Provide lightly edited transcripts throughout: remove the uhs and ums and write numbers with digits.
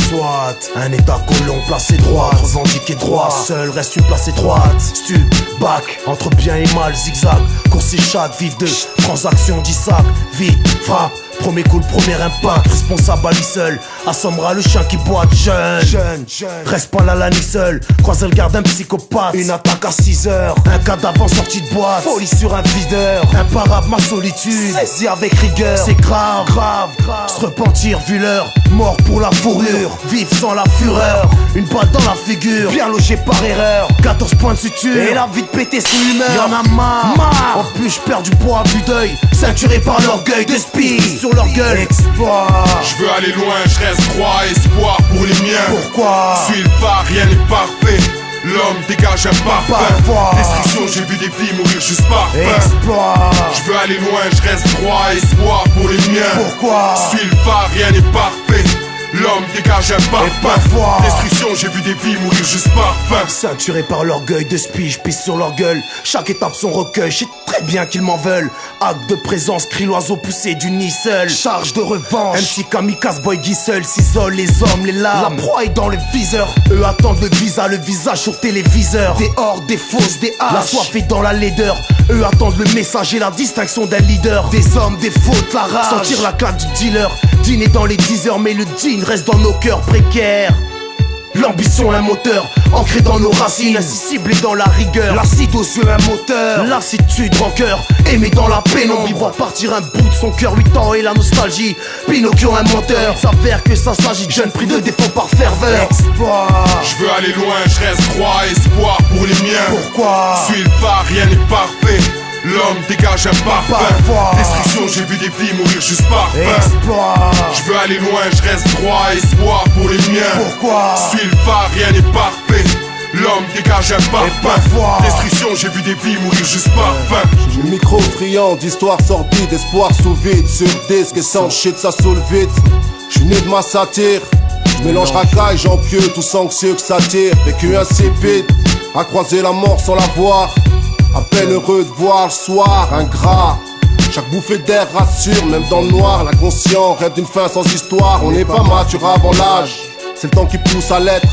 Soit, un état colon placé droit, revendiqué droit, seul reste une place étroite. Stup, bac, entre bien et mal, zigzag, course et chaque, vive de transaction, 10 sacs, vite, frappe. Premier coup, le premier impact, responsable à lui seul. Assommera le chien qui boite, jeune. Reste pas là ni seul, croiser le garde d'un psychopathe. Une attaque à 6h, un cadavre en sortie de boîte. Folie sur un videur, imparable ma solitude. Saisi avec rigueur, c'est grave. Se repentir vu l'heure, mort pour la fourrure. Vivre sans la fureur, une balle dans la figure. Bien logé par erreur, 14 points de suture. Et la vie de péter sous l'humeur, y'en a marre. En plus je perds du poids à vue d'œil, ceinturé par l'orgueil de speed. Sur leur gueule, exploit. Je veux aller loin, je reste droit, espoir pour les miens. Pourquoi? Suis le phare, rien n'est parfait. L'homme dégage un parfum. Destruction, j'ai vu des vies mourir juste par faim. Exploit. Je veux aller loin, je reste droit, espoir pour les miens. Pourquoi? Suis le phare, rien n'est parfait. L'homme dégage un parfum. Destruction, j'ai vu des vies mourir juste par faim. Ceinturé par l'orgueil de spi, je pisse sur leur gueule. Chaque étape son recueil, je sais très bien qu'ils m'en veulent. Acte de présence, crie l'oiseau poussé du nid seul. Charge de revanche, MC kamikaze boy Guy seul s'isole les hommes, les larmes. La proie est dans le viseur, eux attendent le visa, le visage sur téléviseur. Des hordes, des fausses, des haches, la soif est dans la laideur. Eux attendent le message et la distinction d'un leader. Des hommes, des fautes, la rage, sentir la claque du dealer. Dîner dans les 10 heures, mais le jean reste dans nos cœurs précaires. L'ambition un moteur, ancré dans nos racines, ciblé dans la rigueur. L'acide aux yeux un moteur, lassitude, rancœur, aimé dans la pénombre. Il voit partir un bout de son cœur, 8 ans et la nostalgie. Pinocchio un menteur, s'avère que ça s'agit de jeunes pris de défaut par ferveur. Exploit. Je veux aller loin, je reste droit, espoir pour les miens. Pourquoi? Suis le phare, rien n'est parfait. L'homme dégage un parfum. Destruction, j'ai vu des vies mourir juste par faim. Exploit. Je veux aller loin, je reste droit, espoir pour les miens. Pourquoi? Suis le phare, rien n'est parfait. L'homme dégage un parfum. Destruction, j'ai vu des vies mourir juste par faim. J'ai le micro friand d'histoire sordide, espoir sous vide. Sur disque et sans shit, ça saoule vite. J'suis né de ma satire. J'mélange racaille, j'en pieux, tous anxieux que ça tire. Vécu insipide, à croiser la mort sans la voir. À peine heureux de voir le soir, ingrat. Chaque bouffée d'air rassure, même dans le noir. L'inconscient rêve d'une fin sans histoire. On n'est pas mature avant l'âge, c'est le temps qui pousse à l'être.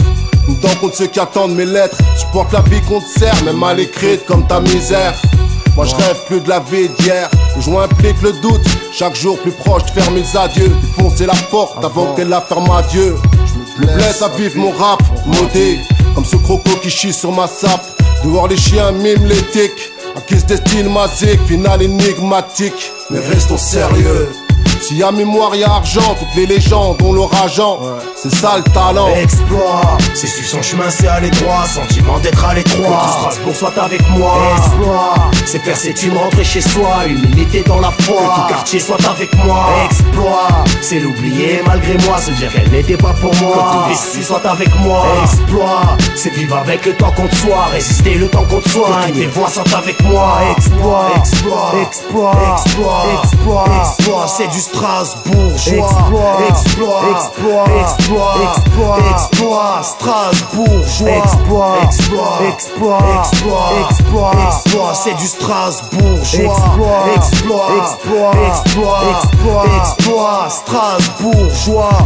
Une dent contre ceux qui attendent mes lettres. Tu portes la vie qu'on te sert, même mal écrite comme ta misère. Moi je rêve plus de la vie d'hier. Le joint implique le doute, chaque jour plus proche de faire mes adieux. Défoncer la porte avant qu'elle la ferme à Dieu. Je me blesse à vivre mon rap, modé. Comme ce croco qui chie sur ma sape. Dehors les chiens miment les tics. À qui se destine ma zig, finale énigmatique. Mais restons sérieux. S'il y a mémoire, y'a argent. Toutes les légendes ont leur agent. C'est ça le talent. Exploit. C'est suivre son chemin, c'est aller droit. Sentiment d'être à l'étroit. Que tout Strasbourg soit avec moi. Exploit. C'est faire ses thunes, rentrer chez soi. Humilité dans la foi. Que tout quartier soit avec moi. Exploit. C'est l'oublier malgré moi. Se dire qu'elle n'était pas pour moi. Que tout ici soit avec moi. Exploit. C'est vivre avec le temps contre soi. Résister le temps contre soi. Que toutes les voix sont avec moi. Exploit. Exploit. Exploit. Exploit. Exploit. Exploit. C'est du Strasbourgeois. Exploit. Exploit. Exploit. Exploit. Exploit. Strasbourgeois. Exploit. Exploit. Exploit. Exploit. Exploit. Exploit. C'est du Strasbourgeois. Exploit. Exploit. Exploit. Exploit. Exploit. Strasbourgeois.